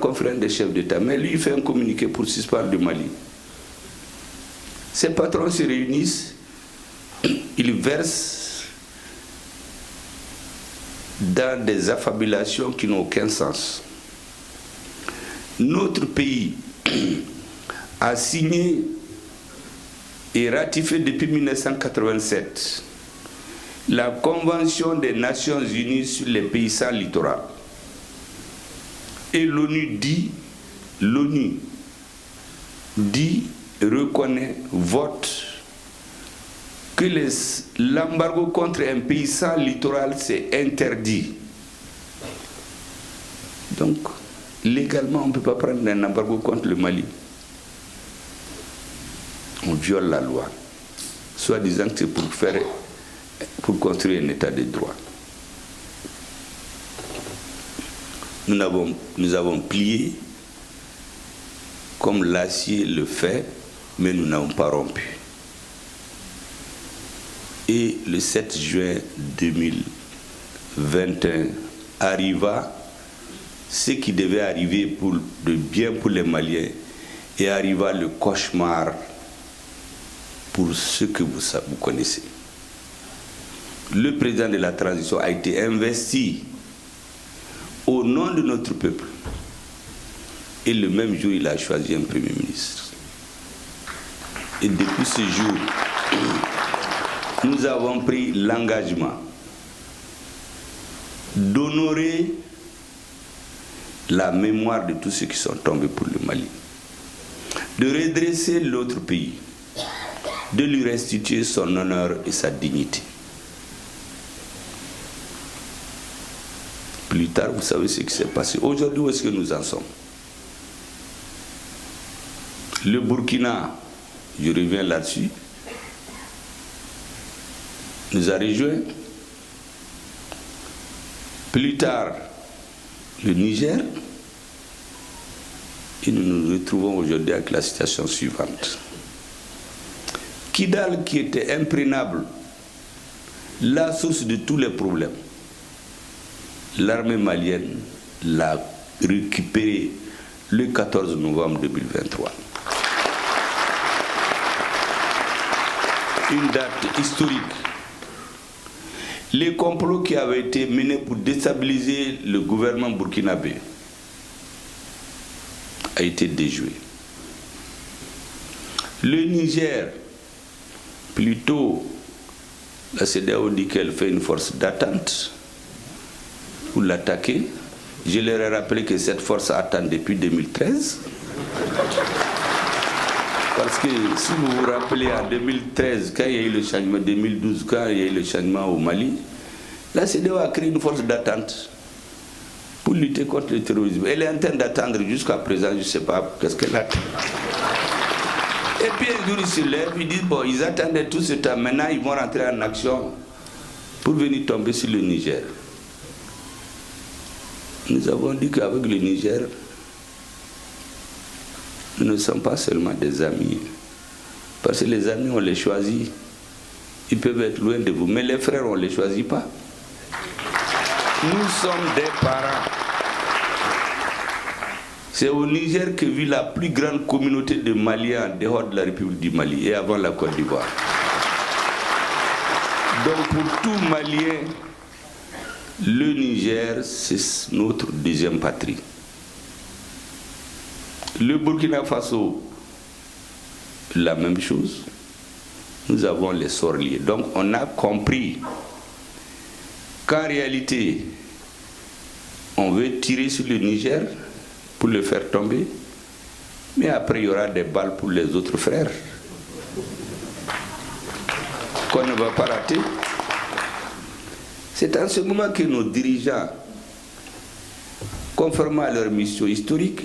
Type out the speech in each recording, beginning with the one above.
conférence des chefs d'État, mais lui il fait un communiqué pour suspendre le Mali. Ses patrons se réunissent, ils versent dans des affabulations qui n'ont aucun sens. Notre pays a signé et ratifié depuis 1987 la Convention des Nations Unies sur les pays sans littoral. Et l'ONU dit, reconnaît, vote que l'embargo contre un pays sans littoral, c'est interdit. Donc, légalement, on ne peut pas prendre un embargo contre le Mali. On viole la loi, soit disant que c'est pour construire un état de droit. Nous avons plié comme l'acier le fait, mais nous n'avons pas rompu. Et le 7 juin 2021 arriva ce qui devait arriver de bien pour les Maliens, et arriva le cauchemar pour ceux que vous connaissez. Le président de la transition a été investi au nom de notre peuple. Et le même jour, il a choisi un Premier ministre. Et depuis ce jour, nous avons pris l'engagement d'honorer la mémoire de tous ceux qui sont tombés pour le Mali, de redresser l'autre pays, de lui restituer son honneur et sa dignité. Plus tard, vous savez ce qui s'est passé. Aujourd'hui, où est-ce que nous en sommes? Le Burkina, je reviens là-dessus, nous a rejoints. Plus tard, le Niger. Et nous nous retrouvons aujourd'hui avec la situation suivante. Kidal, qui était imprenable, la source de tous les problèmes, l'armée malienne l'a récupéré le 14 novembre 2023. Une date historique. Les complots qui avaient été menés pour déstabiliser le gouvernement burkinabé a été déjoué. Le Niger, plutôt, la CEDEAO dit qu'elle fait une force d'attente pour l'attaquer. Je leur ai rappelé que cette force attend depuis 2013. Parce que si vous vous rappelez, en 2013, quand il y a eu le changement, 2012, quand il y a eu le changement au Mali, la CEDEAO a créé une force d'attente pour lutter contre le terrorisme. Elle est en train d'attendre jusqu'à présent, je ne sais pas qu'est-ce qu'elle attend. Et puis un jour, ils se lèvent, ils disent, bon, ils attendaient tout ce temps, maintenant ils vont rentrer en action pour venir tomber sur le Niger. Nous avons dit qu'avec le Niger, nous ne sommes pas seulement des amis. Parce que les amis, on les choisit. Ils peuvent être loin de vous. Mais les frères, on ne les choisit pas. Nous sommes des parents. C'est au Niger que vit la plus grande communauté de Maliens en dehors de la République du Mali et avant la Côte d'Ivoire. Donc pour tout Malien, le Niger, c'est notre deuxième patrie. Le Burkina Faso, la même chose. Nous avons les sorts liés. Donc on a compris qu'en réalité, on veut tirer sur le Niger pour le faire tomber, mais après il y aura des balles pour les autres frères qu'on ne va pas rater. C'est en ce moment que nos dirigeants, conformément à leur mission historique,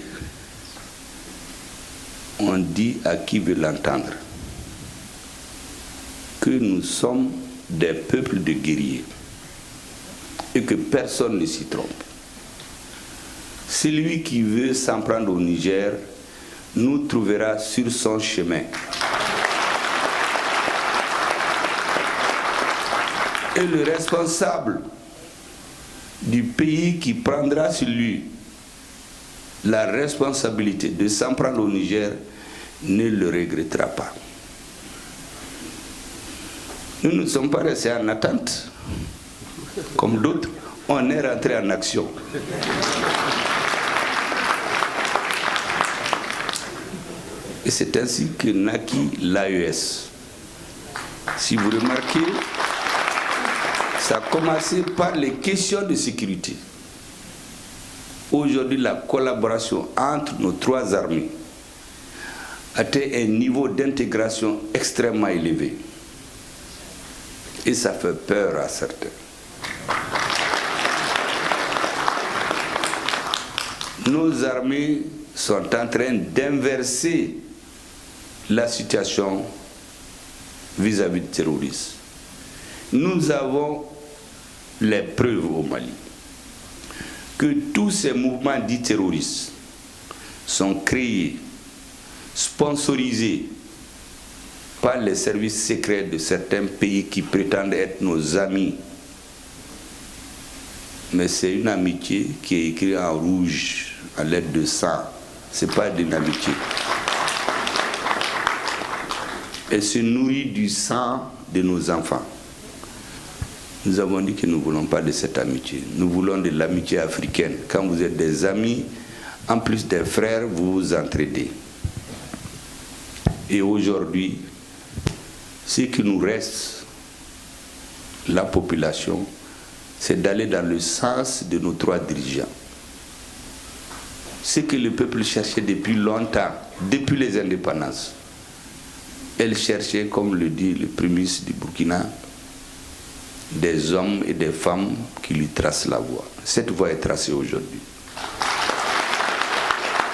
on dit à qui veut l'entendre que nous sommes des peuples de guerriers et que personne ne s'y trompe. Celui qui veut s'en prendre au Niger nous trouvera sur son chemin. Et le responsable du pays qui prendra sur lui la responsabilité de s'en prendre au Niger ne le regrettera pas. Nous ne sommes pas restés en attente, comme d'autres, on est rentré en action. Et c'est ainsi que naquit l'AES. Si vous remarquez, ça a commencé par les questions de sécurité. Aujourd'hui, la collaboration entre nos trois armées atteint un niveau d'intégration extrêmement élevé. Et ça fait peur à certains. Nos armées sont en train d'inverser la situation vis-à-vis du terrorisme. Nous avons les preuves au Mali que tous ces mouvements dits terroristes sont créés, sponsorisés par les services secrets de certains pays qui prétendent être nos amis. Mais c'est une amitié qui est écrite en rouge, à l'aide de sang. Ce n'est pas une amitié. Elle se nourrit du sang de nos enfants. Nous avons dit que nous ne voulons pas de cette amitié. Nous voulons de l'amitié africaine. Quand vous êtes des amis, en plus des frères, vous vous entraidez. Et aujourd'hui, ce qui nous reste, la population, c'est d'aller dans le sens de nos trois dirigeants. Ce que le peuple cherchait depuis longtemps, depuis les indépendances. Elle cherchait, comme le dit le premier ministre du Burkina, des hommes et des femmes qui lui tracent la voie. Cette voie est tracée aujourd'hui.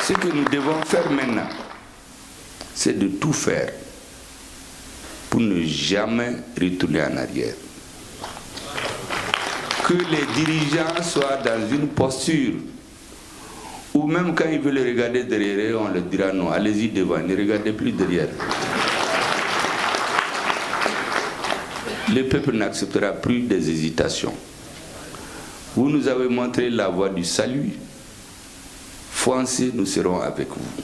Ce que nous devons faire maintenant, c'est de tout faire pour ne jamais retourner en arrière. Que les dirigeants soient dans une posture où même quand ils veulent regarder derrière, on leur dira non, allez-y devant, ne regardez plus derrière. Le peuple n'acceptera plus des hésitations. Vous nous avez montré la voie du salut. Foncez, nous serons avec vous.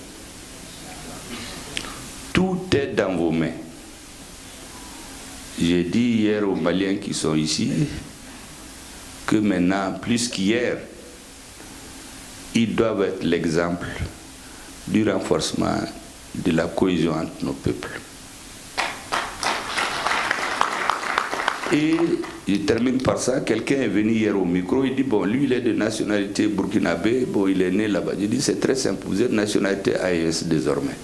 Tout est dans vos mains. J'ai dit hier aux Maliens qui sont ici que maintenant, plus qu'hier, ils doivent être l'exemple du renforcement de la cohésion entre nos peuples. Et je termine par ça, quelqu'un est venu hier au micro, il dit, bon, lui il est de nationalité burkinabé, bon, il est né là-bas. Je dis, c'est très simple, vous êtes de nationalité AES désormais.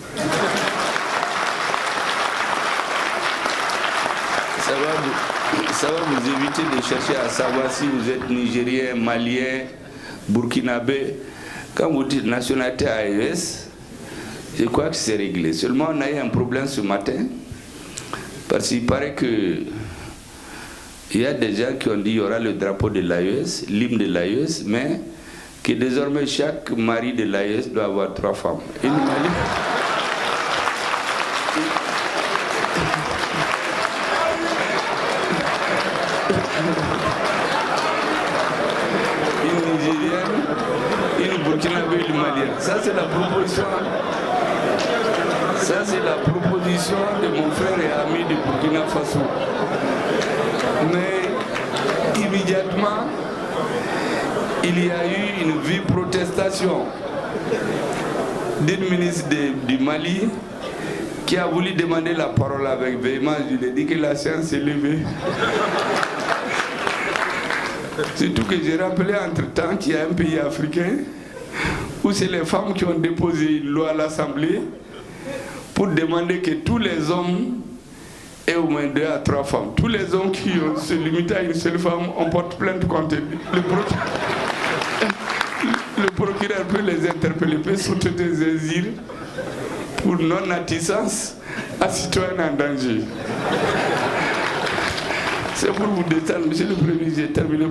Ça va vous éviter de chercher à savoir si vous êtes nigérien, malien, burkinabé. Quand vous dites nationalité AES, je crois que c'est réglé. Seulement, on a eu un problème ce matin, parce qu'il paraît que il y a des gens qui ont dit qu'il y aura le drapeau de l'AES, l'hymne de l'AES, mais que désormais chaque mari de l'AES doit avoir 3 femmes. Une Nigérienne, une Burkinabé, une Malienne. Ça c'est la proposition. Ça c'est la proposition de mon frère et ami de Burkina Faso. Mais immédiatement, il y a eu une vive protestation d'une ministre du Mali qui a voulu demander la parole avec véhémence. Je lui ai dit que la séance est levée. Surtout que j'ai rappelé entre-temps qu'il y a un pays africain où c'est les femmes qui ont déposé une loi à l'Assemblée pour demander que tous les hommes aient au moins 2 à 3 femmes. Tous les hommes qui se limitent à une seule femme, on porte plainte contre le procureur peut les interpeller, peut s'autosaisir pour non-attissance à citoyen en danger. C'est pour vous détendre, monsieur le Premier ministre, j'ai terminé.